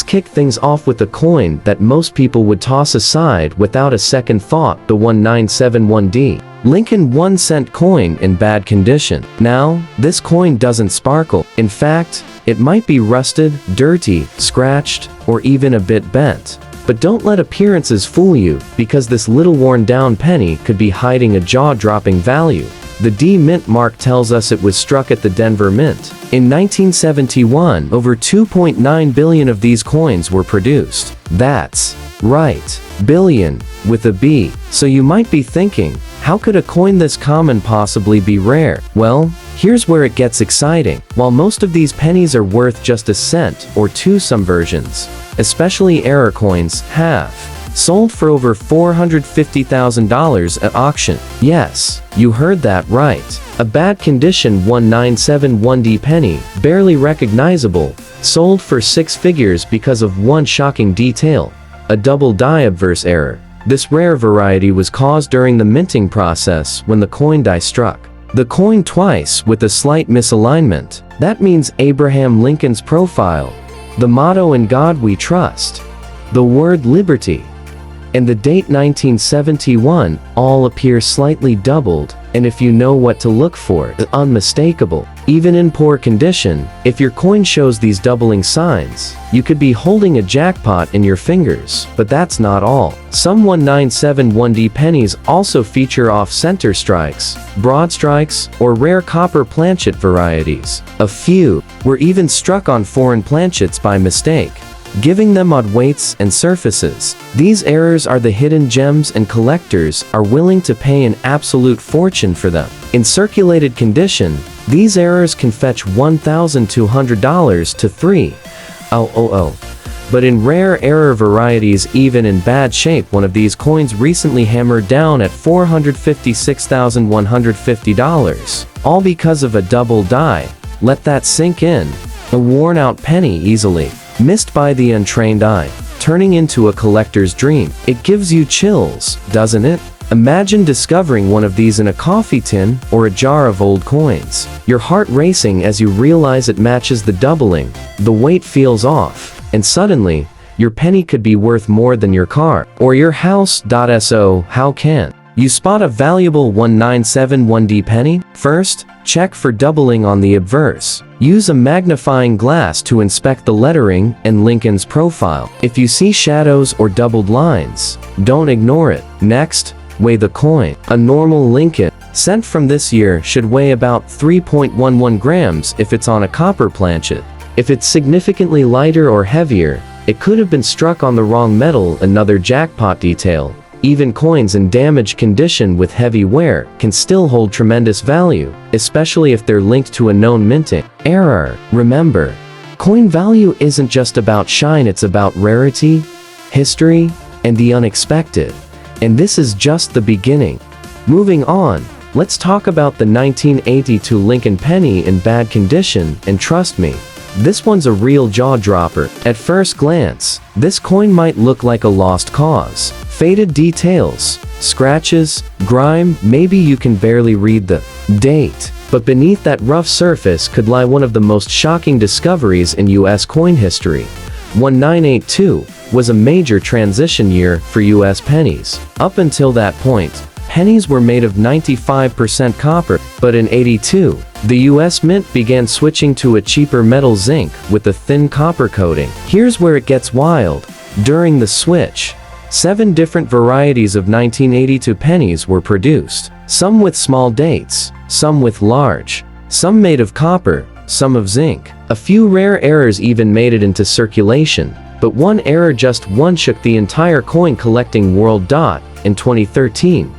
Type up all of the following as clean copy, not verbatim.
kick things off with a coin that most people would toss aside without a second thought, the 1971D. Lincoln 1-cent coin in bad condition. Now, this coin doesn't sparkle. In fact, it might be rusted, dirty, scratched, or even a bit bent. But don't let appearances fool you, because this little worn-down penny could be hiding a jaw-dropping value. The D Mint mark tells us it was struck at the Denver Mint. In 1971, over 2.9 billion of these coins were produced. That's right, billion, with a B. So you might be thinking, how could a coin this common possibly be rare? Well, here's where it gets exciting. While most of these pennies are worth just a cent or two, some versions, especially error coins, have sold for over $450,000 at auction. Yes, you heard that right. A bad condition 1971D penny, barely recognizable, sold for six figures because of one shocking detail: a double die obverse error. This rare variety was caused during the minting process when the coin die struck the coin twice with a slight misalignment. That means Abraham Lincoln's profile, the motto "In God We Trust," the word liberty, and the date 1971 all appear slightly doubled, and if you know what to look for, unmistakable. Even in poor condition, if your coin shows these doubling signs, you could be holding a jackpot in your fingers. But that's not all. Some 1971D pennies also feature off-center strikes, broad strikes, or rare copper planchet varieties. A few were even struck on foreign planchets by mistake, giving them odd weights and surfaces. These errors are the hidden gems, and collectors are willing to pay an absolute fortune for them. In circulated condition, these errors can fetch $1,200 to $3,000. But in rare error varieties, even in bad shape, one of these coins recently hammered down at $456,150, all because of a double die. Let that sink in. A worn-out penny easily missed by the untrained eye, turning into a collector's dream. It gives you chills, doesn't it? Imagine discovering one of these in a coffee tin or a jar of old coins. Your heart racing as you realize it matches the doubling, the weight feels off, and suddenly, your penny could be worth more than your car or your house. So how can you spot a valuable 1971D penny? First, check for doubling on the obverse. Use a magnifying glass to inspect the lettering and Lincoln's profile. If you see shadows or doubled lines, don't ignore it. Next, weigh the coin. A normal Lincoln cent from this year should weigh about 3.11 grams if it's on a copper planchet. If it's significantly lighter or heavier, it could have been struck on the wrong metal. Another jackpot detail: even coins in damaged condition with heavy wear can still hold tremendous value, especially if they're linked to a known minting error. Remember, coin value isn't just about shine, it's about rarity, history, and the unexpected. And this is just the beginning. Moving on, let's talk about the 1982 Lincoln penny in bad condition, and trust me, this one's a real jaw-dropper. At first glance, this coin might look like a lost cause. Faded details, scratches, grime, maybe you can barely read the date. But beneath that rough surface could lie one of the most shocking discoveries in U.S. coin history. 1982 was a major transition year for U.S. pennies. Up until that point, pennies were made of 95% copper, but in '82, the U.S. Mint began switching to a cheaper metal zinc with a thin copper coating. Here's where it gets wild. During the switch, 7 different varieties of 1982 pennies were produced, some with small dates, some with large, some made of copper, some of zinc. A few rare errors even made it into circulation, but one error just one shook the entire coin collecting world. In 2013,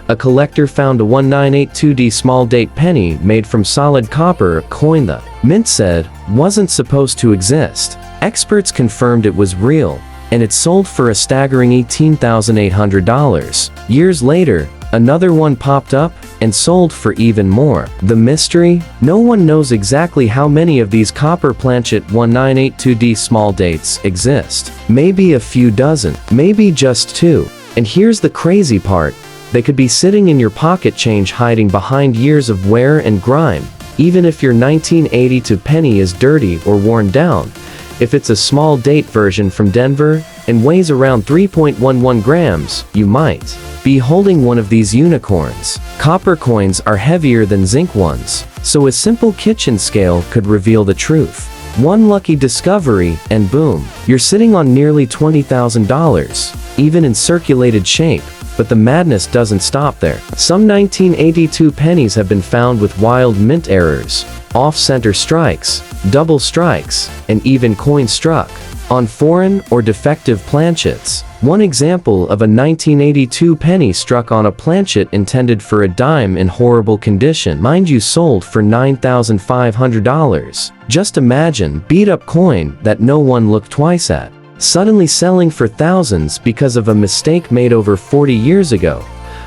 a collector found a 1982D small date penny made from solid copper, a coin the mint said wasn't supposed to exist. Experts confirmed it was real, and it sold for a staggering $18,800. Years later, another one popped up and sold for even more. The mystery? No one knows exactly how many of these copper planchet 1982D small dates exist. Maybe a few dozen, maybe just 2. And here's the crazy part. They could be sitting in your pocket change, hiding behind years of wear and grime. Even if your 1982 penny is dirty or worn down, If it's a small date version from Denver and weighs around 3.11 grams, you might be holding one of these unicorns. Copper coins are heavier than zinc ones, so a simple kitchen scale could reveal the truth. One lucky discovery, and boom, you're sitting on nearly $20,000, even in circulated shape. But the madness doesn't stop there. Some 1982 pennies have been found with wild mint errors, off-center strikes, double strikes, and even coins struck on foreign or defective planchets. One example of a 1982 penny struck on a planchet intended for a dime in horrible condition, mind you, sold for $9,500. Just imagine, beat-up coin that no one looked twice at, suddenly selling for thousands because of a mistake made over 40 years ago.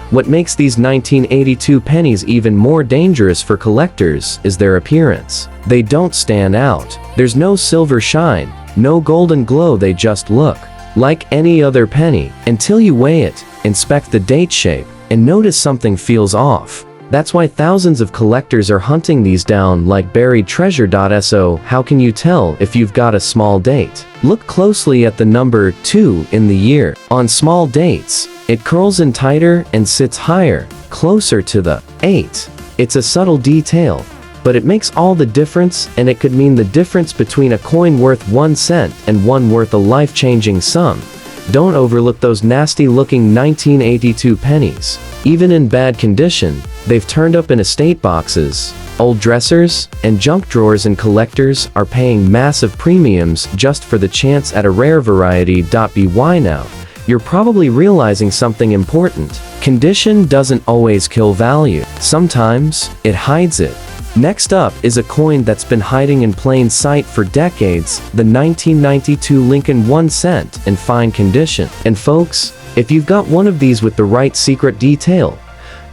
What makes these 1982 pennies even more dangerous for collectors is their appearance. They don't stand out. There's no silver shine, no golden glow, they just look like any other penny, until you weigh it, inspect the date shape, and notice something feels off. That's why thousands of collectors are hunting these down like buried treasure. So how can you tell if you've got a small date? Look closely at the number 2 in the year. On small dates, it curls in tighter and sits higher, closer to the 8. It's a subtle detail, but it makes all the difference, and it could mean the difference between a coin worth 1 cent and one worth a life-changing sum. Don't overlook those nasty-looking 1982 pennies. Even in bad condition, they've turned up in estate boxes, old dressers, and junk drawers, and collectors are paying massive premiums just for the chance at a rare variety. By now, you're probably realizing something important. Condition doesn't always kill value. Sometimes, it hides it. Next up is a coin that's been hiding in plain sight for decades, the 1992 Lincoln 1 cent in fine condition. And folks, if you've got one of these with the right secret detail,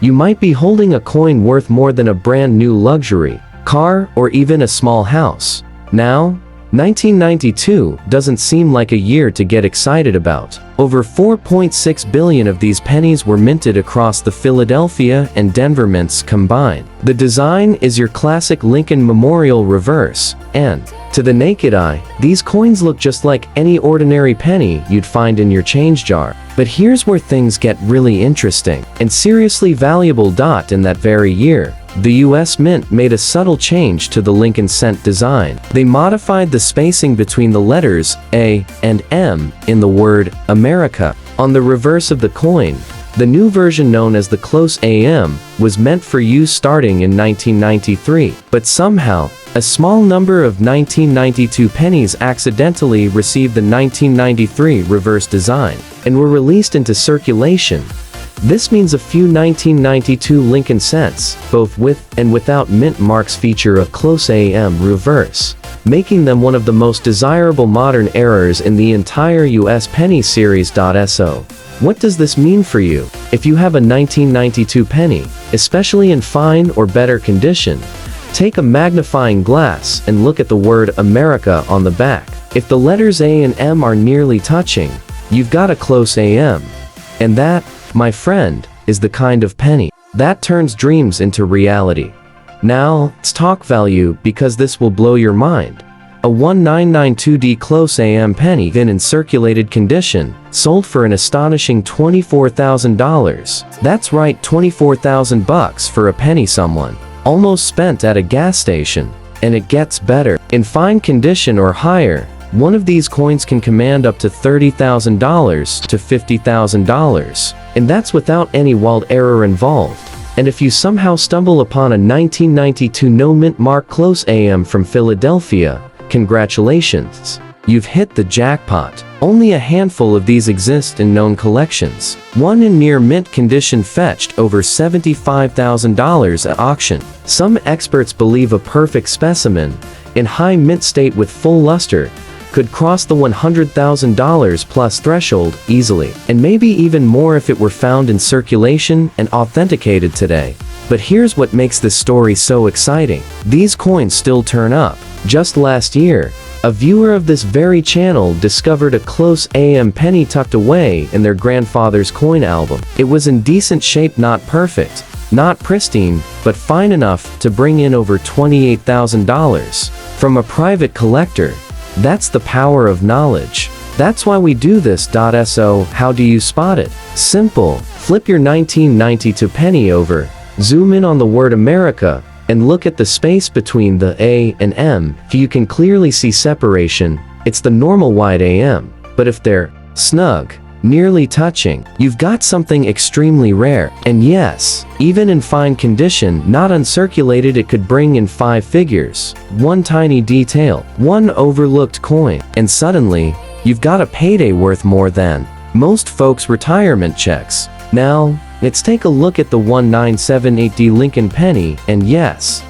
you might be holding a coin worth more than a brand new luxury car or even a small house. Now, 1992 doesn't seem like a year to get excited about. Over 4.6 billion of these pennies were minted across the Philadelphia and Denver mints combined. The design is your classic Lincoln Memorial reverse, and, to the naked eye, these coins look just like any ordinary penny you'd find in your change jar. But here's where things get really interesting and seriously valuable. In that very year, the US Mint made a subtle change to the Lincoln cent design. They modified the spacing between the letters A and M in the word America. On the reverse of the coin, the new version, known as the close AM, was meant for use starting in 1993. But somehow, a small number of 1992 pennies accidentally received the 1993 reverse design and were released into circulation. This means a few 1992 Lincoln cents, both with and without mint marks, feature a close AM reverse, making them one of the most desirable modern errors in the entire US penny series. So, what does this mean for you? If you have a 1992 penny, especially in fine or better condition, take a magnifying glass and look at the word America on the back. If the letters A and M are nearly touching, you've got a close AM. And that, my friend, is the kind of penny that turns dreams into reality. Now, let's talk value, because this will blow your mind. A 1992D close AM penny, then in circulated condition, sold for an astonishing $24,000. That's right, $24,000 for a penny someone almost spent at a gas station. And it gets better. In fine condition or higher, one of these coins can command up to $30,000 to $50,000. And that's without any wild error involved. And if you somehow stumble upon a 1992 no mint mark close AM from Philadelphia, congratulations, you've hit the jackpot. Only a handful of these exist in known collections. One in near mint condition fetched over $75,000 at auction. Some experts believe a perfect specimen, in high mint state with full luster, could cross the $100,000 plus threshold easily, and maybe even more if it were found in circulation and authenticated today. But here's what makes this story so exciting. These coins still turn up. Just last year, a viewer of this very channel discovered a close AM penny tucked away in their grandfather's coin album. It was in decent shape, not perfect, not pristine, but fine enough to bring in over $28,000. From a private collector, That's the power of knowledge. That's why we do this. So, how do you spot it? Simple. Flip your 1992 penny over, zoom in on the word America, and look at the space between the A and M. If you can clearly see separation, it's the normal wide AM. But if they're snug, nearly touching, you've got something extremely rare. And yes, even in fine condition, not uncirculated, it could bring in 5 figures. One tiny detail, one overlooked coin, and suddenly, you've got a payday worth more than most folks' retirement checks. Now, let's take a look at the 1978D Lincoln penny, and yes,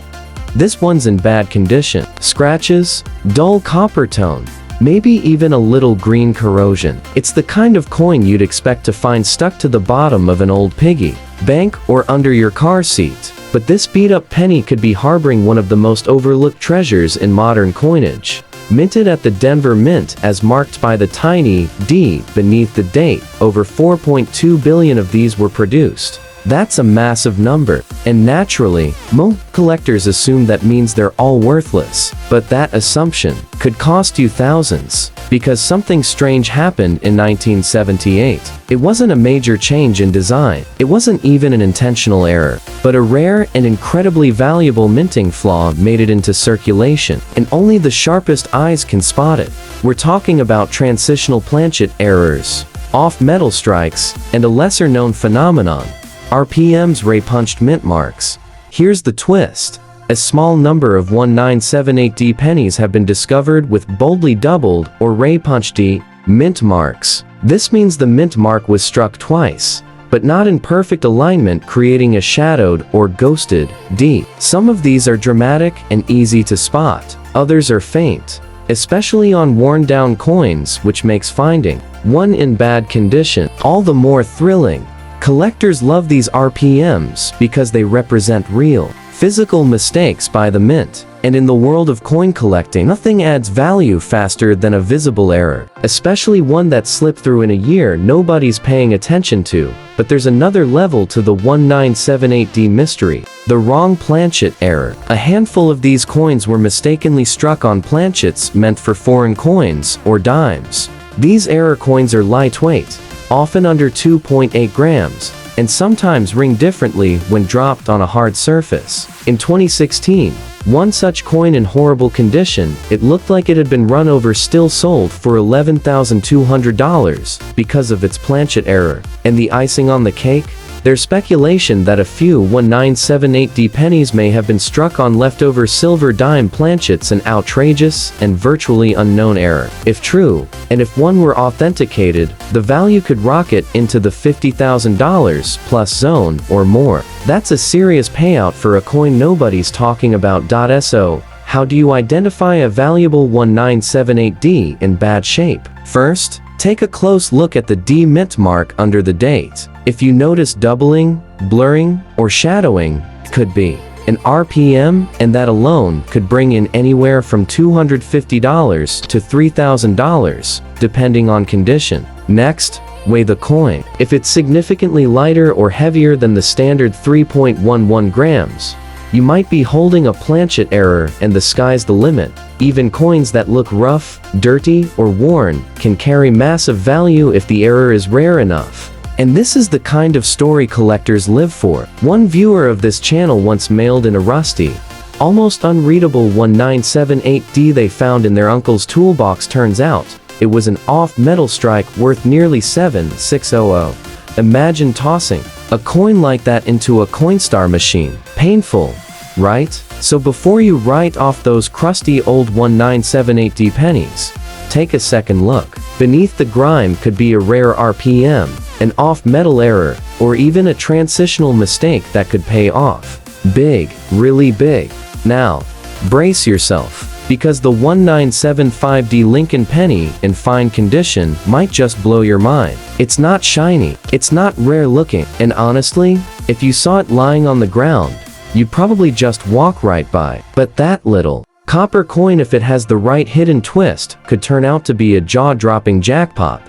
this one's in bad condition. Scratches, dull copper tone, maybe even a little green corrosion. It's the kind of coin you'd expect to find stuck to the bottom of an old piggy bank or under your car seat. But this beat-up penny could be harboring one of the most overlooked treasures in modern coinage. Minted at the Denver Mint as marked by the tiny D beneath the date, over 4.2 billion of these were produced. That's a massive number, and naturally, most collectors assume that means they're all worthless. But that assumption could cost you thousands, because something strange happened in 1978. It wasn't a major change in design, it wasn't even an intentional error, but a rare and incredibly valuable minting flaw made it into circulation, and only the sharpest eyes can spot it. We're talking about transitional planchet errors, off-metal strikes, and a lesser-known phenomenon: RPM's ray-punched mint marks. Here's the twist. A small number of 1978D pennies have been discovered with boldly doubled or ray-punched D mint marks. This means the mint mark was struck twice, but not in perfect alignment, creating a shadowed or ghosted D. Some of these are dramatic and easy to spot. Others are faint, especially on worn-down coins, which makes finding one in bad condition all the more thrilling. Collectors love these RPMs because they represent real, physical mistakes by the mint. And in the world of coin collecting, nothing adds value faster than a visible error, especially one that slipped through in a year nobody's paying attention to. But there's another level to the 1978D mystery: the wrong planchet error. A handful of these coins were mistakenly struck on planchets meant for foreign coins or dimes. These error coins are lightweight, often under 2.8 grams, and sometimes ring differently when dropped on a hard surface. In 2016, one such coin in horrible condition, it looked like it had been run over, still sold for $11,200 because of its planchet error. And the icing on the cake? There's speculation that a few 1978D pennies may have been struck on leftover silver dime planchets, an outrageous and virtually unknown error. If true, and if one were authenticated, the value could rocket into the $50,000 plus zone or more. That's a serious payout for a coin nobody's talking about. So, how do you identify a valuable 1978D in bad shape? First, take a close look at the D mint mark under the date. If you notice doubling, blurring, or shadowing, it could be an RPM, and that alone could bring in anywhere from $250 to $3,000, depending on condition. Next, weigh the coin. If it's significantly lighter or heavier than the standard 3.11 grams, you might be holding a planchet error, and the sky's the limit. Even coins that look rough, dirty, or worn can carry massive value if the error is rare enough. And this is the kind of story collectors live for. One viewer of this channel once mailed in a rusty, almost unreadable 1978D they found in their uncle's toolbox. Turns out, it was an off-metal strike worth nearly $7,600. Imagine tossing a coin like that into a Coinstar machine. Painful, right? So before you write off those crusty old 1978D pennies, take a second look. Beneath the grime could be a rare RPM, an off-metal error, or even a transitional mistake that could pay off big, really big. Now, brace yourself, because the 1975D Lincoln penny in fine condition might just blow your mind. It's not shiny, it's not rare looking, and honestly, if you saw it lying on the ground, you'd probably just walk right by. But that little copper coin, if it has the right hidden twist, could turn out to be a jaw-dropping jackpot.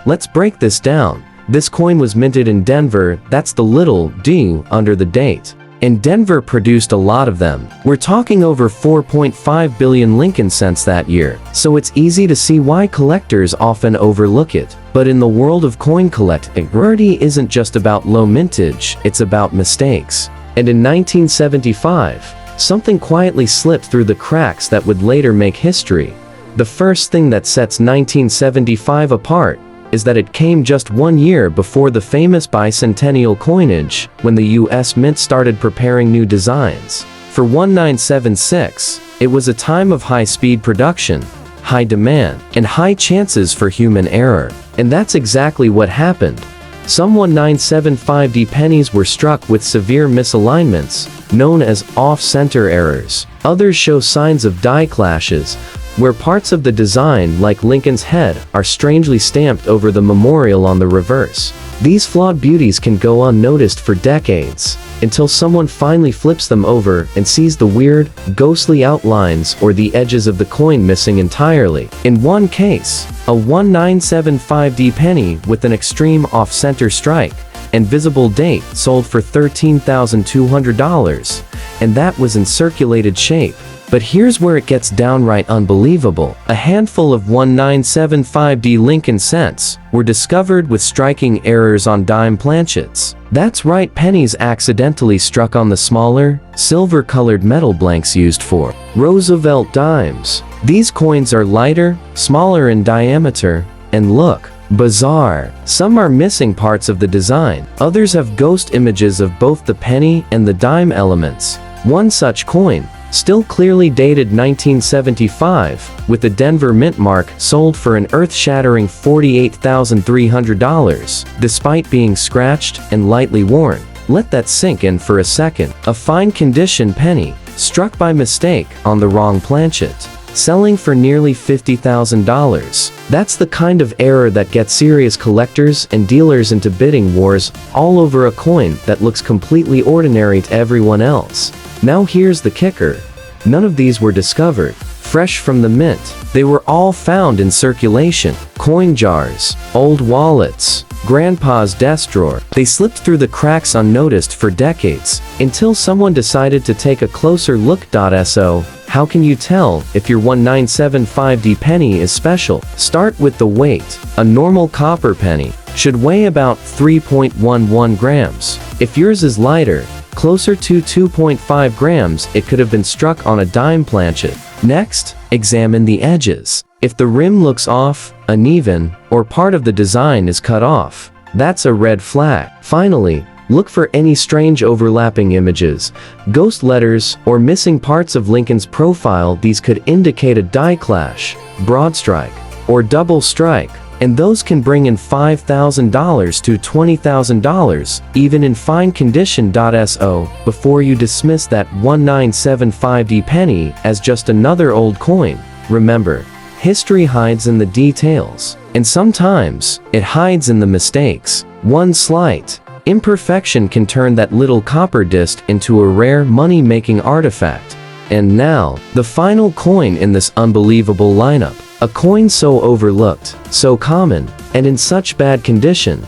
Let's break this down. This coin was minted in Denver, that's the little D under the date. and Denver produced a lot of them. We're talking over 4.5 billion Lincoln cents that year, so it's easy to see why collectors often overlook it. But in the world of coin collecting, rarity isn't just about low mintage, it's about mistakes. And in 1975, something quietly slipped through the cracks that would later make history. The first thing that sets 1975 apart is that it came just 1 year before the famous bicentennial coinage, when the US Mint started preparing new designs. For 1976, it was a time of high-speed production, high demand, and high chances for human error. And that's exactly what happened. Some 1975D pennies were struck with severe misalignments, known as off-center errors. Others show signs of die clashes, where parts of the design, like Lincoln's head, are strangely stamped over the memorial on the reverse. These flawed beauties can go unnoticed for decades, until someone finally flips them over and sees the weird, ghostly outlines or the edges of the coin missing entirely. In one case, a 1975D penny with an extreme off-center strike and visible date sold for $13,200, and that was in circulated shape. But here's where it gets downright unbelievable. A handful of 1975D Lincoln cents were discovered with striking errors on dime planchets. That's right, pennies accidentally struck on the smaller, silver-colored metal blanks used for Roosevelt dimes. These coins are lighter, smaller in diameter, and look bizarre. Some are missing parts of the design. Others have ghost images of both the penny and the dime elements. One such coin, still clearly dated 1975, with the Denver Mint mark, sold for an earth-shattering $48,300, despite being scratched and lightly worn. Let that sink in for a second. A fine-condition penny, struck by mistake on the wrong planchet, selling for nearly $50,000. That's the kind of error that gets serious collectors and dealers into bidding wars all over a coin that looks completely ordinary to everyone else. Now here's the kicker. None of these were discovered fresh from the mint. They were all found in circulation. Coin jars, old wallets, grandpa's desk drawer. They slipped through the cracks unnoticed for decades, until someone decided to take a closer look. So, how can you tell if your 1975D penny is special? Start with the weight. A normal copper penny should weigh about 3.11 grams. If yours is lighter, closer to 2.5 grams, it could have been struck on a dime planchet. Next, examine the edges. If the rim looks off, uneven, or part of the design is cut off, that's a red flag. Finally, look for any strange overlapping images, ghost letters, or missing parts of Lincoln's profile. These could indicate a die clash, broad strike, or double strike, and those can bring in $5,000 to $20,000, even in fine condition. So, before you dismiss that 1975D penny as just another old coin, remember, history hides in the details, and sometimes it hides in the mistakes. One slight imperfection can turn that little copper disc into a rare money-making artifact. And now, the final coin in this unbelievable lineup. A coin so overlooked, so common, and in such bad condition,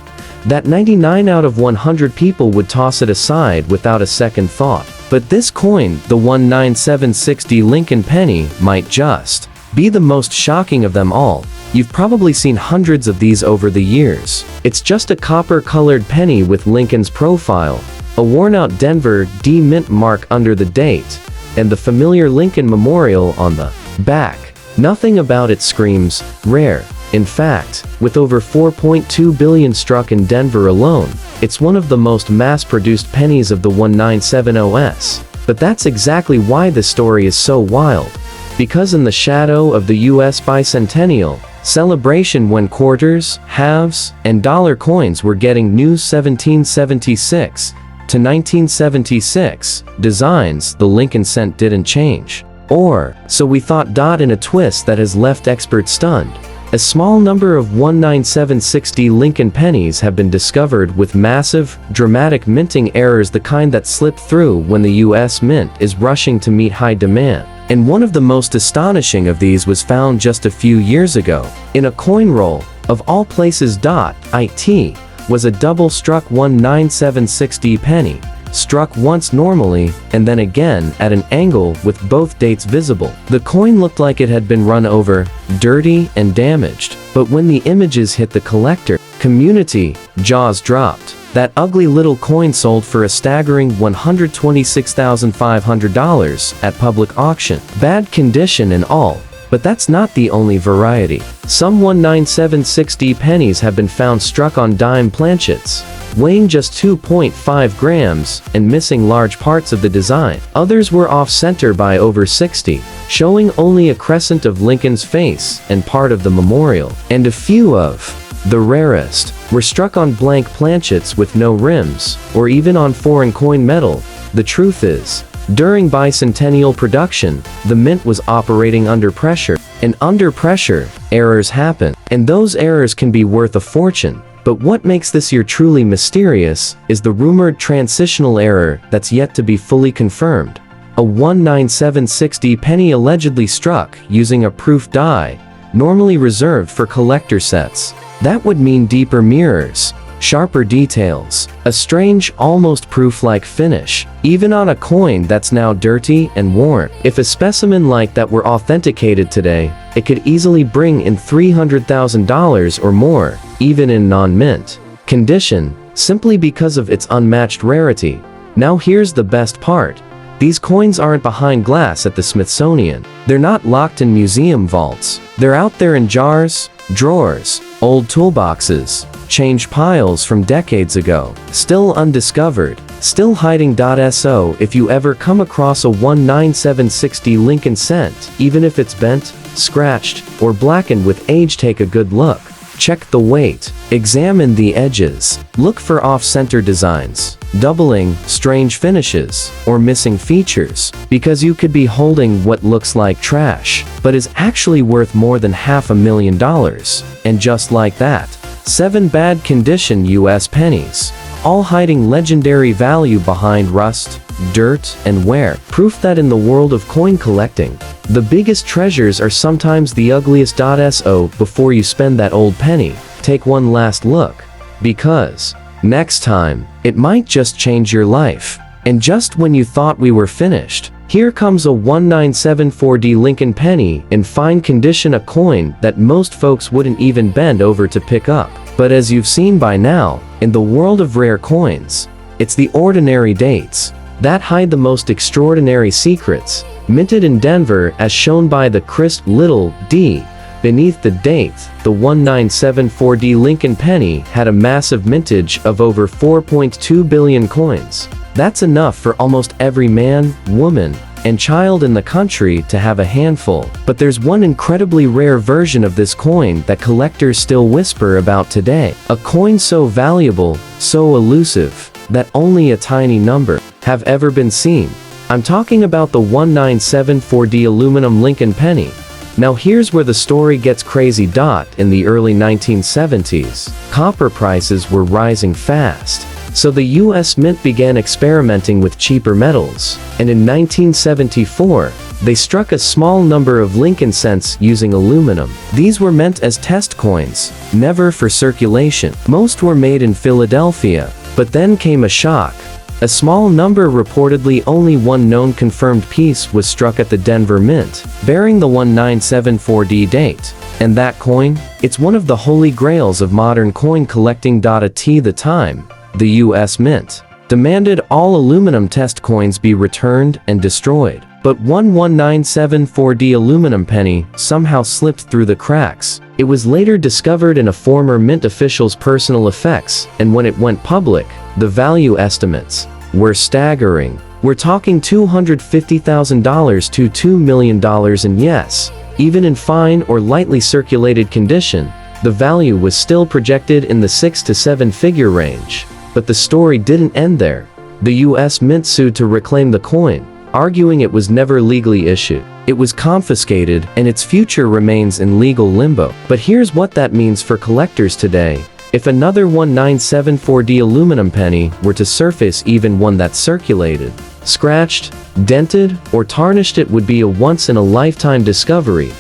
that 99 out of 100 people would toss it aside without a second thought. But this coin, the 1976D Lincoln penny, might just be the most shocking of them all. You've probably seen hundreds of these over the years. It's just a copper-colored penny with Lincoln's profile, a worn-out Denver D Mint mark under the date, and the familiar Lincoln memorial on the back. Nothing about it screams rare. In fact, with over 4.2 billion struck in Denver alone, it's one of the most mass-produced pennies of the 1970s. But that's exactly why this story is so wild. Because in the shadow of the US bicentennial celebration, when quarters, halves, and dollar coins were getting new 1776 to 1976 designs, the Lincoln cent didn't change. Or, so we thought. In a twist that has left experts stunned, a small number of 1976D Lincoln pennies have been discovered with massive, dramatic minting errors, the kind that slip through when the US Mint is rushing to meet high demand. And one of the most astonishing of these was found just a few years ago. In a coin roll, of all places. It was a double-struck 1976D penny, struck once normally, and then again at an angle with both dates visible. The coin looked like it had been run over, dirty, and damaged. But when the images hit the collector community, jaws dropped. That ugly little coin sold for a staggering $126,500 at public auction. Bad condition and all. But that's not the only variety. Some 19760 pennies have been found struck on dime planchets, weighing just 2.5 grams and missing large parts of the design. Others were off-center by over 60, showing only a crescent of Lincoln's face and part of the memorial. And a few of the rarest were struck on blank planchets with no rims, or even on foreign coin metal. The truth is, during bicentennial production, the mint was operating under pressure. And under pressure, errors happen. And those errors can be worth a fortune. But what makes this year truly mysterious is the rumored transitional error that's yet to be fully confirmed. A 19760 penny allegedly struck using a proof die, normally reserved for collector sets. That would mean deeper mirrors, sharper details, a strange, almost proof-like finish, even on a coin that's now dirty and worn. If a specimen like that were authenticated today, it could easily bring in $300,000 or more, even in non-mint condition, simply because of its unmatched rarity. Now here's the best part. These coins aren't behind glass at the Smithsonian. They're not locked in museum vaults. They're out there in jars, drawers, old toolboxes, change piles from decades ago, still undiscovered, still hiding. So if you ever come across a 19760 Lincoln cent, even if it's bent, scratched, or blackened with age, take a good look. Check the weight, examine the edges, look for off-center designs, doubling, strange finishes, or missing features, because you could be holding what looks like trash, but is actually worth more than $500,000. And just like that, 7 bad condition US pennies, all hiding legendary value behind rust, dirt, and wear. Proof that in the world of coin collecting, the biggest treasures are sometimes the ugliest. So before you spend that old penny, take one last look, because next time, it might just change your life. And just when you thought we were finished, here comes a 19740 Lincoln penny in fine condition, a coin that most folks wouldn't even bend over to pick up. But as you've seen by now, in the world of rare coins, it's the ordinary dates that hide the most extraordinary secrets. Minted in Denver, as shown by the crisp little d beneath the date, the 19740 Lincoln penny had a massive mintage of over 4.2 billion coins. That's enough for almost every man, woman, and child in the country to have a handful. But there's one incredibly rare version of this coin that collectors still whisper about today. A coin so valuable, so elusive, that only a tiny number have ever been seen. I'm talking about the 19740 aluminum Lincoln penny. Now here's where the story gets crazy. In the early 1970s, copper prices were rising fast. So the US Mint began experimenting with cheaper metals, and in 1974, they struck a small number of Lincoln cents using aluminum. These were meant as test coins, never for circulation. Most were made in Philadelphia, but then came a shock. A small number, reportedly only one known confirmed piece, was struck at the Denver Mint, bearing the 19740 date. And that coin? It's one of the holy grails of modern coin collecting. At the time, the US Mint demanded all aluminum test coins be returned and destroyed. But one 19740 aluminum penny somehow slipped through the cracks. It was later discovered in a former Mint official's personal effects, and when it went public, the value estimates were staggering. We're talking $250,000 to $2 million, and yes, even in fine or lightly circulated condition, the value was still projected in the 6 to 7 figure range. But the story didn't end there. The US Mint sued to reclaim the coin, arguing it was never legally issued. It was confiscated, and its future remains in legal limbo. But here's what that means for collectors today. If another 19740 aluminum penny were to surface, even one that circulated, scratched, dented, or tarnished, it would be a once-in-a-lifetime discovery,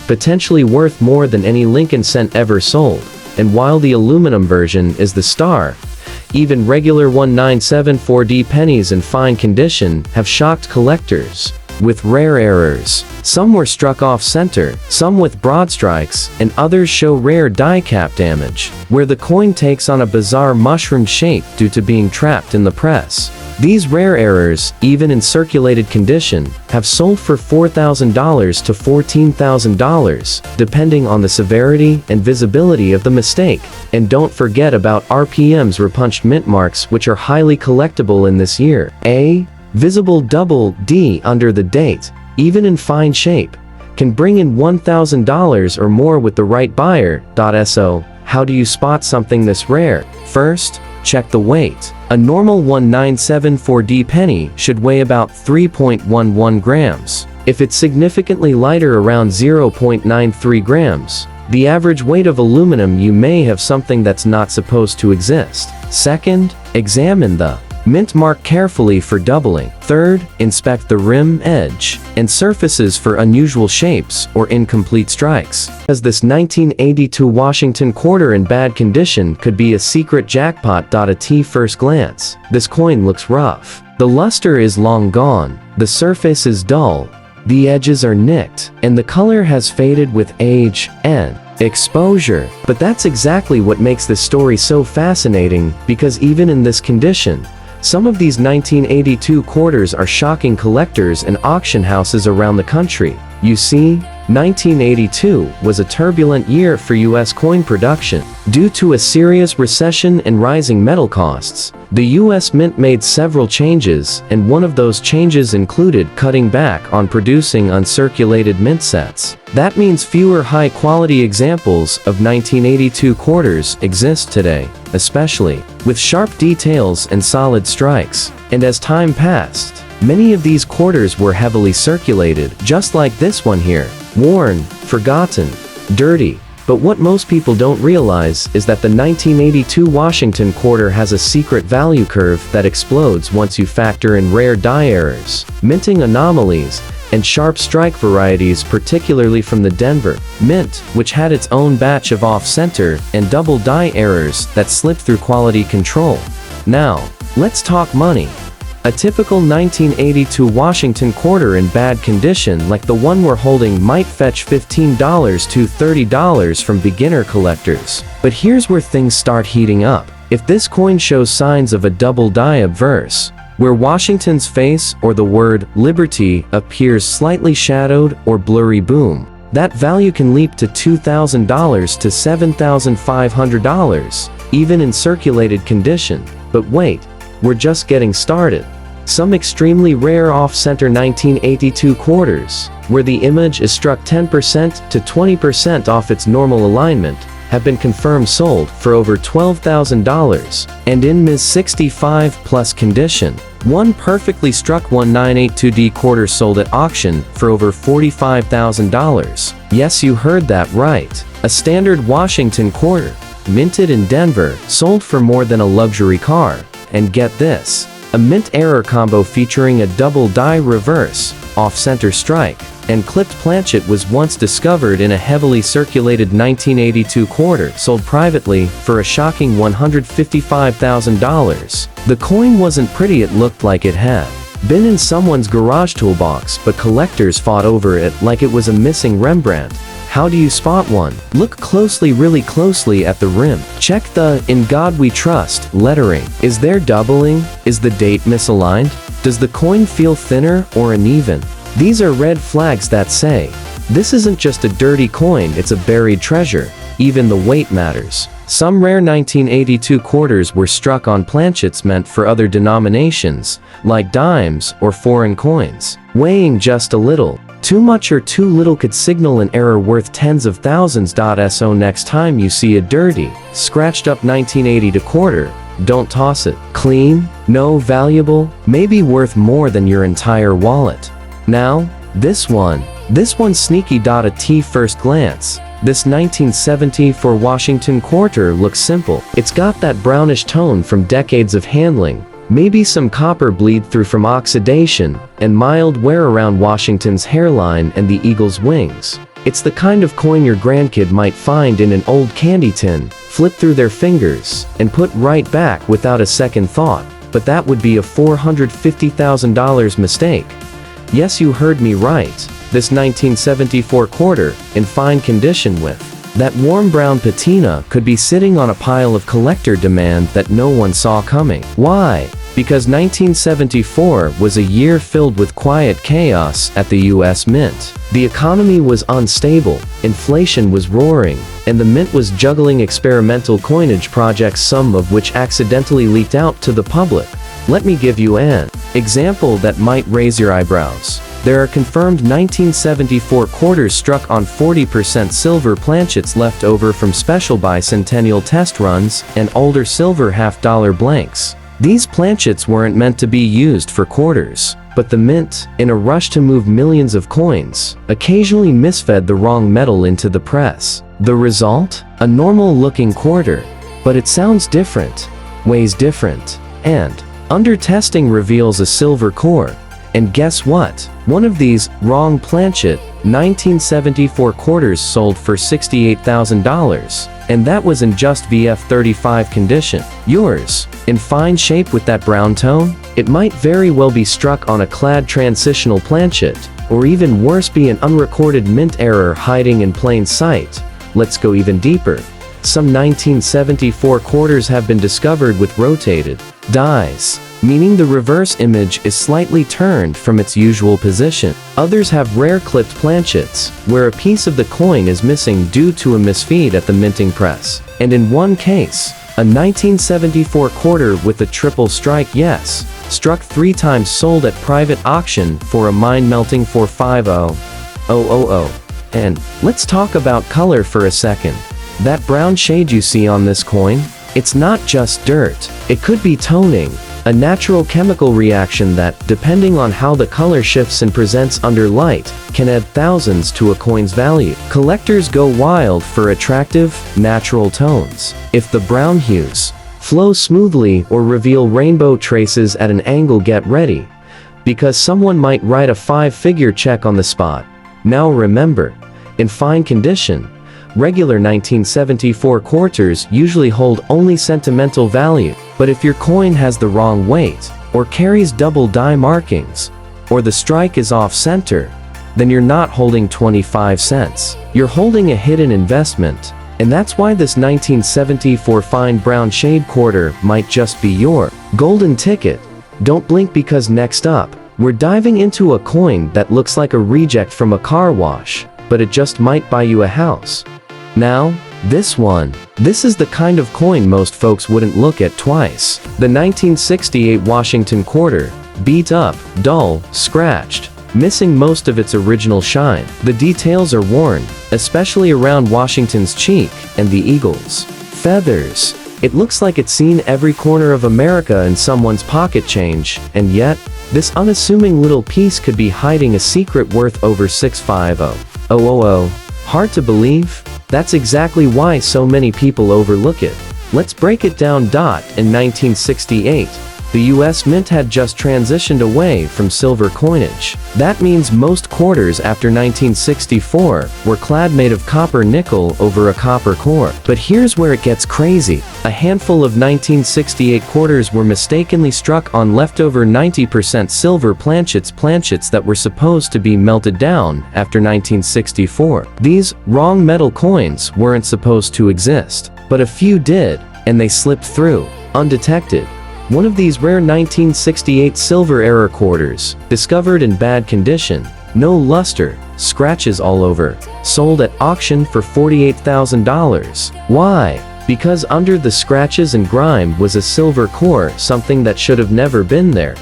potentially worth more than any Lincoln cent ever sold. And while the aluminum version is the star, Even regular 1974D pennies in fine condition have shocked collectors with rare errors. Some were struck off center, some with broad strikes, and others show rare die cap damage, where the coin takes on a bizarre mushroom shape due to being trapped in the press. These rare errors, even in circulated condition, have sold for $4,000 to $14,000, depending on the severity and visibility of the mistake. And don't forget about RPM's repunched mint marks, which are highly collectible in this year. A visible double D under the date, even in fine shape, can bring in $1,000 or more with the right buyer. So, how do you spot something this rare? First, check the weight. A normal 1974D penny should weigh about 3.11 grams. If it's significantly lighter, around 0.93 grams, the average weight of aluminum, you may have something that's not supposed to exist. Second, examine the mint mark carefully for doubling. Third, inspect the rim, edge, and surfaces for unusual shapes or incomplete strikes, as this 1982 Washington quarter in bad condition could be a secret jackpot. At first glance, this coin looks rough. The luster is long gone, the surface is dull, the edges are nicked, and the color has faded with age and exposure. But that's exactly what makes this story so fascinating, because even in this condition, some of these 1982 quarters are shocking collectors and auction houses around the country. You see, 1982 was a turbulent year for U.S. coin production. Due to a serious recession and rising metal costs, the U.S. Mint made several changes, and one of those changes included cutting back on producing uncirculated mint sets. That means fewer high-quality examples of 1982 quarters exist today, especially with sharp details and solid strikes. And as time passed, many of these quarters were heavily circulated, just like this one here. Worn, forgotten, dirty. But what most people don't realize is that the 1982 Washington quarter has a secret value curve that explodes once you factor in rare die errors, minting anomalies, and sharp strike varieties, particularly from the Denver Mint, which had its own batch of off-center and double die errors that slipped through quality control. Now, let's talk money. A typical 1982 Washington quarter in bad condition like the one we're holding might fetch $15 to $30 from beginner collectors. But here's where things start heating up. If this coin shows signs of a double die obverse, where Washington's face or the word Liberty appears slightly shadowed or blurry, boom, that value can leap to $2,000 to $7,500, even in circulated condition. But wait, we're just getting started. Some extremely rare off-center 1982 quarters, where the image is struck 10% to 20% off its normal alignment, have been confirmed sold for over $12,000, and in Ms. 65+ condition. One perfectly struck 1982D quarter sold at auction for over $45,000. Yes, you heard that right. A standard Washington quarter, minted in Denver, sold for more than a luxury car. And get this, a mint error combo featuring a double die reverse, off-center strike, and clipped planchet was once discovered in a heavily circulated 1982 quarter sold privately for a shocking $155,000. The coin wasn't pretty, it looked like it had been in someone's garage toolbox, but collectors fought over it like it was a missing Rembrandt. How do you spot one? Look closely, really closely at the rim. Check the "In God We Trust" lettering. Is there doubling? Is the date misaligned? Does the coin feel thinner or uneven? These are red flags that say, this isn't just a dirty coin, it's a buried treasure. Even the weight matters. Some rare 1982 quarters were struck on planchets meant for other denominations, like dimes or foreign coins, weighing just a little. Too much or too little could signal an error worth tens of thousands. So next time you see a dirty, scratched up 1982 quarter, don't toss it. Clean? No. Valuable? Maybe worth more than your entire wallet. Now, this one sneaky. At first glance, this 1974 Washington quarter looks simple. It's got that brownish tone from decades of handling, maybe some copper bleed through from oxidation, and mild wear around Washington's hairline and the eagle's wings. It's the kind of coin your grandkid might find in an old candy tin, flip through their fingers, and put right back without a second thought. But that would be a $450,000 mistake. Yes, you heard me right. This 1974 quarter, in fine condition with that warm brown patina, could be sitting on a pile of collector demand that no one saw coming. Why? Because 1974 was a year filled with quiet chaos at the US Mint. The economy was unstable, inflation was roaring, and the Mint was juggling experimental coinage projects, some of which accidentally leaked out to the public. Let me give you an example that might raise your eyebrows. There are confirmed 1974 quarters struck on 40% silver planchets left over from special bicentennial test runs, and older silver half-dollar blanks. These planchets weren't meant to be used for quarters, but the Mint, in a rush to move millions of coins, occasionally misfed the wrong metal into the press. The result? A normal-looking quarter. But it sounds different, weighs different, and under testing reveals a silver core. And guess what? One of these wrong planchet 1974 quarters sold for $68,000, and that was in just VF35 condition. Yours, in fine shape with that brown tone? It might very well be struck on a clad transitional planchet, or even worse, be an unrecorded mint error hiding in plain sight. Let's go even deeper. Some 1974 quarters have been discovered with rotated dies, meaning the reverse image is slightly turned from its usual position. Others have rare clipped planchets, where a piece of the coin is missing due to a misfeed at the minting press. And in one case, a 1974 quarter with a triple strike, yes, struck 3 times, sold at private auction for a mind-melting $450,000. And let's talk about color for a second. That brown shade you see on this coin? It's not just dirt. It could be toning, a natural chemical reaction that, depending on how the color shifts and presents under light, can add thousands to a coin's value. Collectors go wild for attractive, natural tones. If the brown hues flow smoothly or reveal rainbow traces at an angle, get ready, because someone might write a 5-figure check on the spot. Now remember, in fine condition, regular 1974 quarters usually hold only sentimental value. But if your coin has the wrong weight, or carries double die markings, or the strike is off-center, then you're not holding 25 cents. You're holding a hidden investment. And that's why this 1974 fine brown shade quarter might just be your golden ticket. Don't blink, because next up, we're diving into a coin that looks like a reject from a car wash, but it just might buy you a house. Now, this is the kind of coin most folks wouldn't look at twice. The 1968 Washington quarter, beat up, dull, scratched, missing most of its original shine. The details are worn, especially around Washington's cheek and the eagle's feathers. It looks like it's seen every corner of America in someone's pocket change, and yet, this unassuming little piece could be hiding a secret worth over $650,000. Hard to believe? That's exactly why so many people overlook it. Let's break it down. In 1968, the US Mint had just transitioned away from silver coinage. That means most quarters after 1964 were clad made of copper nickel over a copper core. But here's where it gets crazy. A handful of 1968 quarters were mistakenly struck on leftover 90% silver planchets that were supposed to be melted down after 1964. These wrong metal coins weren't supposed to exist, but a few did, and they slipped through, undetected. One of these rare 1968 silver error quarters, discovered in bad condition, no luster, scratches all over, sold at auction for $48,000. Why? Because under the scratches and grime was a silver core, something that should have never been there.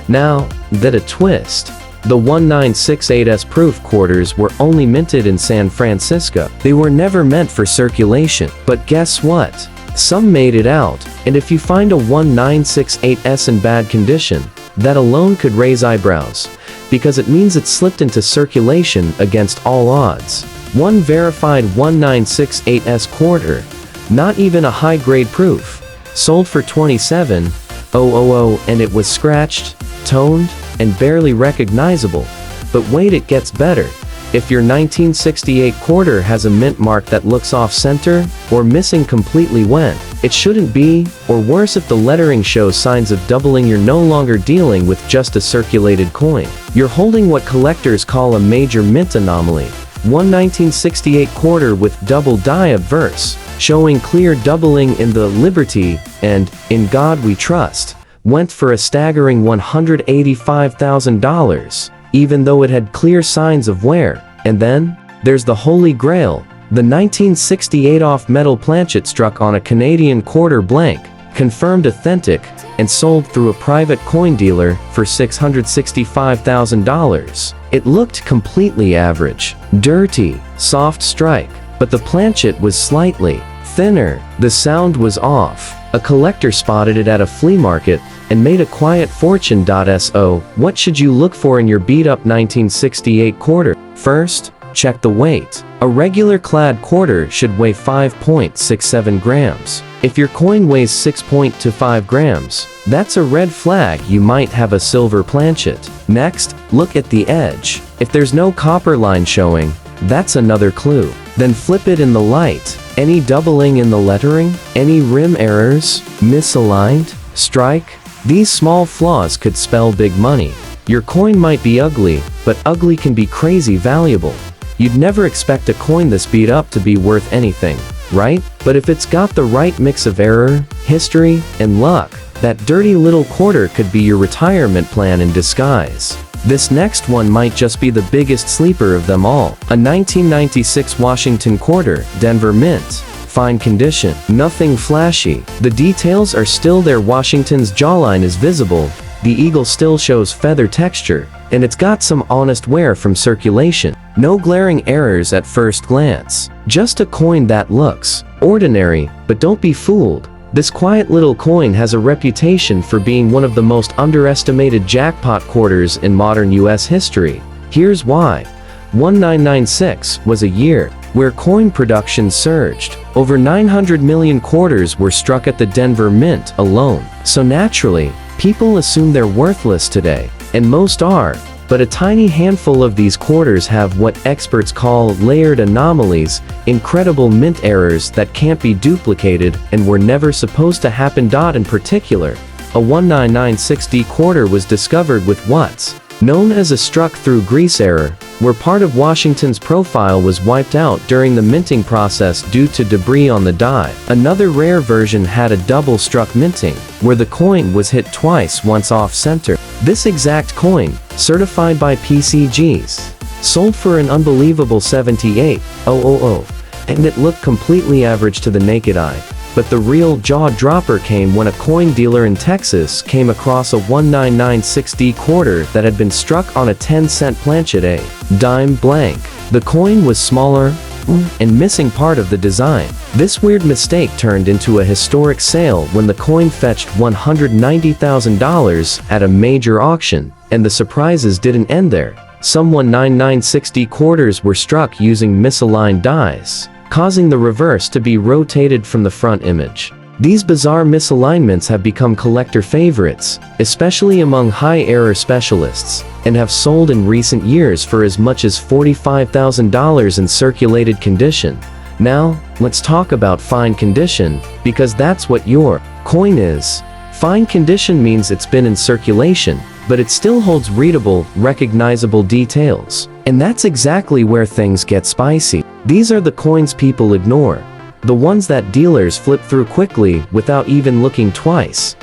Now, that a twist. The 1968's proof quarters were only minted in San Francisco. They were never meant for circulation. But guess what? Some made it out, and if you find a 1968's in bad condition, that alone could raise eyebrows, because it means it slipped into circulation against all odds. One verified 1968's quarter, not even a high-grade proof, sold for $27,000, and it was scratched, toned, and barely recognizable. But wait, it gets better. If your 1968 quarter has a mint mark that looks off-center, or missing completely when it shouldn't be, or worse if the lettering shows signs of doubling, you're no longer dealing with just a circulated coin. You're holding what collectors call a major mint anomaly. One 1968 quarter with double die obverse, showing clear doubling in the Liberty and In God We Trust, went for a staggering $185,000, even though it had clear signs of wear. And then there's the Holy Grail, the 1968 off-metal planchet struck on a Canadian quarter blank, confirmed authentic, and sold through a private coin dealer for $665,000. It looked completely average, dirty, soft strike, but the planchet was slightly thinner. The sound was off. A collector spotted it at a flea market and made a quiet fortune. So, what should you look for in your beat-up 1968 quarter? First, check the weight. A regular clad quarter should weigh 5.67 grams. If your coin weighs 6.25 grams, that's a red flag. You might have a silver planchet. Next, look at the edge. If there's no copper line showing, that's another clue. Then flip it in the light. Any doubling in the lettering? Any rim errors? Misaligned? Strike? These small flaws could spell big money. Your coin might be ugly, but ugly can be crazy valuable. You'd never expect a coin this beat up to be worth anything, right? But if it's got the right mix of error, history, and luck, that dirty little quarter could be your retirement plan in disguise. This next one might just be the biggest sleeper of them all. A 1996 Washington quarter, Denver Mint. Fine condition, nothing flashy. The details are still there. Washington's jawline is visible, the eagle still shows feather texture, and it's got some honest wear from circulation. No glaring errors at first glance. Just a coin that looks ordinary, but don't be fooled. This quiet little coin has a reputation for being one of the most underestimated jackpot quarters in modern US history. Here's why. 1996 was a year where coin production surged. Over 900 million quarters were struck at the Denver Mint alone. So naturally, people assume they're worthless today, and most are. But a tiny handful of these quarters have what experts call layered anomalies, incredible mint errors that can't be duplicated and were never supposed to happen. In particular, a 1996 quarter was discovered with what's known as a struck-through grease error, where part of Washington's profile was wiped out during the minting process due to debris on the die. Another rare version had a double-struck minting, where the coin was hit twice, once off-center. This exact coin, certified by PCGs, sold for an unbelievable $78,000, and it looked completely average to the naked eye. But the real jaw-dropper came when a coin dealer in Texas came across a 1996 quarter that had been struck on a 10-cent planchet, a dime blank. The coin was smaller and missing part of the design. This weird mistake turned into a historic sale when the coin fetched $190,000 at a major auction, and the surprises didn't end there. Some 1996 quarters were struck using misaligned dies, causing the reverse to be rotated from the front image. These bizarre misalignments have become collector favorites, especially among high-error specialists, and have sold in recent years for as much as $45,000 in circulated condition. Now, let's talk about fine condition, because that's what your coin is. Fine condition means it's been in circulation, but it still holds readable, recognizable details. And that's exactly where things get spicy. These are the coins people ignore, the ones that dealers flip through quickly without even looking twice.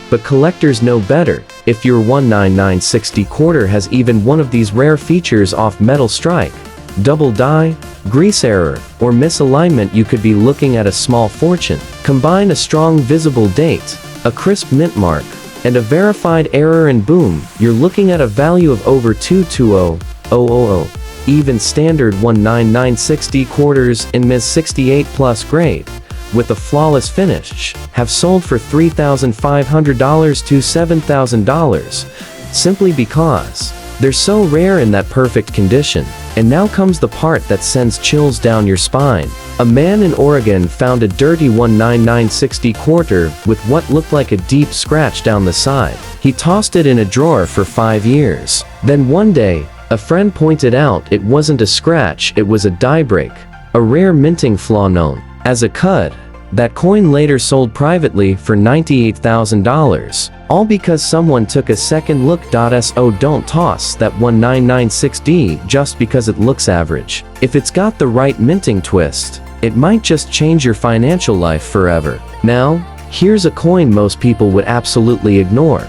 But collectors know better. If your 1996 quarter has even one of these rare features off metal strike, double die, grease error, or misalignment, you could be looking at a small fortune. Combine a strong visible date, a crisp mint mark, and a verified error, and boom, you're looking at a value of over $220,000. Even standard 1996 quarters in Ms. 68 plus grade, with a flawless finish, have sold for $3,500 to $7,000, simply because they're so rare in that perfect condition. And now comes the part that sends chills down your spine. A man in Oregon found a dirty 1996 quarter with what looked like a deep scratch down the side. He tossed it in a drawer for 5 years. Then one day, A friend pointed out it wasn't a scratch, it was a die break, a rare minting flaw known as a cud. That coin later sold privately for $98,000, all because someone took a second look. So don't toss that 1996D just because it looks average. If it's got the right minting twist, it might just change your financial life forever. Now, here's a coin most people would absolutely ignore.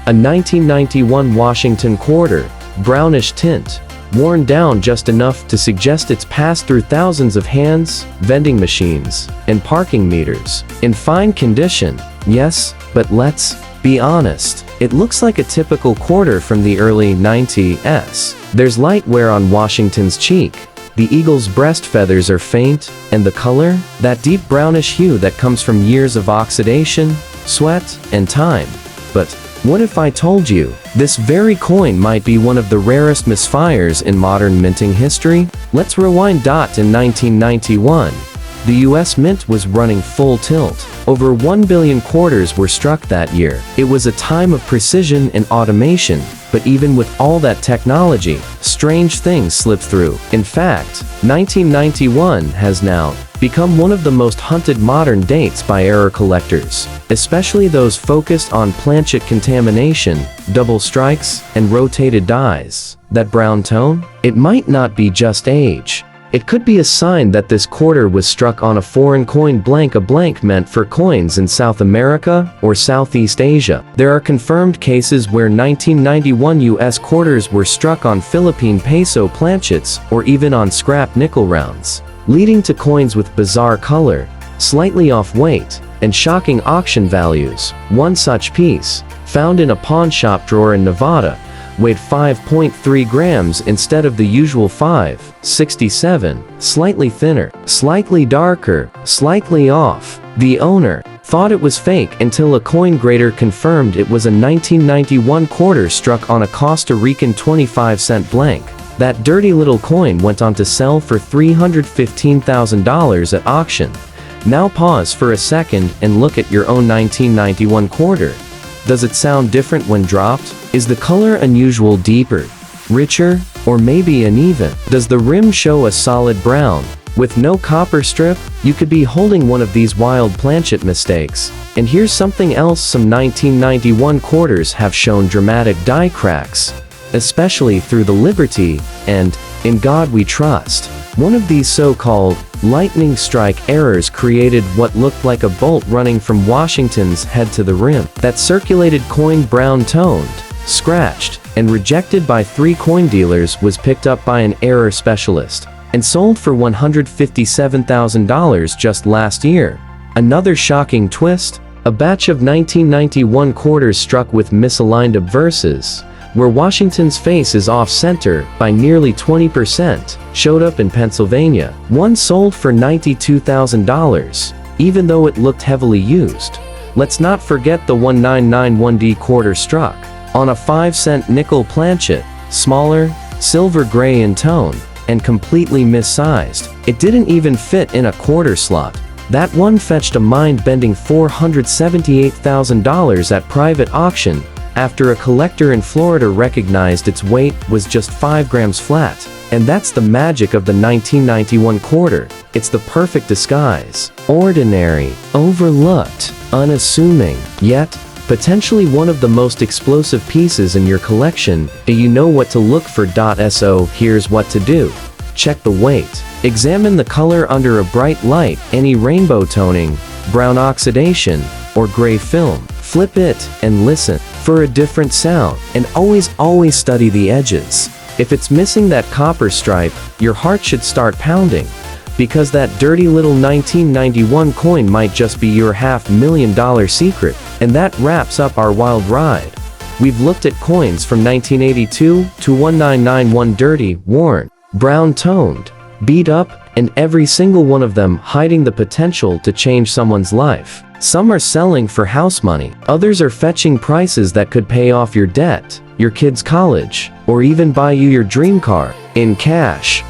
A 1991 Washington quarter, brownish tint, worn down just enough to suggest it's passed through thousands of hands, vending machines, and parking meters. In fine condition, yes, but let's be honest, it looks like a typical quarter from the early 90s. There's light wear on Washington's cheek. The eagle's breast feathers are faint, and the color? That deep brownish hue that comes from years of oxidation, sweat, and time. But what if I told you this very coin might be one of the rarest misfires in modern minting history? Let's rewind. In 1991, the US Mint was running full tilt. Over 1 billion quarters were struck that year. It was a time of precision and automation, but even with all that technology, strange things slipped through. In fact, 1991 has now become one of the most hunted modern dates by error collectors, especially those focused on planchet contamination, double strikes, and rotated dies. That brown tone? It might not be just age. It could be a sign that this quarter was struck on a foreign coin. A blank meant for coins in South America or Southeast Asia. There are confirmed cases where 1991 US quarters were struck on Philippine peso planchets or even on scrap nickel rounds, leading to coins with bizarre color, slightly off weight, and shocking auction values. One such piece, found in a pawn shop drawer in Nevada, weighed 5.3 grams instead of the usual 5.67, slightly thinner, slightly darker, slightly off. The owner thought it was fake until a coin grader confirmed it was a 1991 quarter struck on a Costa Rican 25-cent blank. That dirty little coin went on to sell for $315,000 at auction. Now pause for a second and look at your own 1991 quarter. Does it sound different when dropped? Is the color unusual, deeper, richer, or maybe uneven? Does the rim show a solid brown, with no copper strip? You could be holding one of these wild planchet mistakes. And here's something else: some 1991 quarters have shown dramatic die cracks, especially through the Liberty and In God We Trust. One of these so-called lightning strike errors created what looked like a bolt running from Washington's head to the rim. That circulated coin, brown-toned, scratched, and rejected by 3 coin dealers, was picked up by an error specialist and sold for $157,000 just last year. Another shocking twist: a batch of 1991 quarters struck with misaligned obverses, where Washington's face is off-center by nearly 20%, showed up in Pennsylvania. One sold for $92,000, even though it looked heavily used. Let's not forget the 1991D quarter struck on a 5-cent nickel planchet, smaller, silver gray in tone, and completely missized. It didn't even fit in a quarter slot. That one fetched a mind-bending $478,000 at private auction, after a collector in Florida recognized its weight was just 5 grams flat. And that's the magic of the 1991 quarter. It's the perfect disguise. Ordinary, overlooked, unassuming, yet potentially one of the most explosive pieces in your collection. Do you know what to look for? So here's what to do. Check the weight. Examine the color under a bright light. Any rainbow toning, brown oxidation, or gray film. Flip it and listen for a different sound. And always study the edges. If it's missing that copper stripe, your heart should start pounding, because that dirty little 1991 coin might just be your $500,000 secret. And that wraps up our wild ride. We've looked at coins from 1982 to 1991, dirty, worn, brown-toned, beat up, and every single one of them hiding the potential to change someone's life. Some are selling for house money. Others are fetching prices that could pay off your debt, your kid's college, or even buy you your dream car in cash.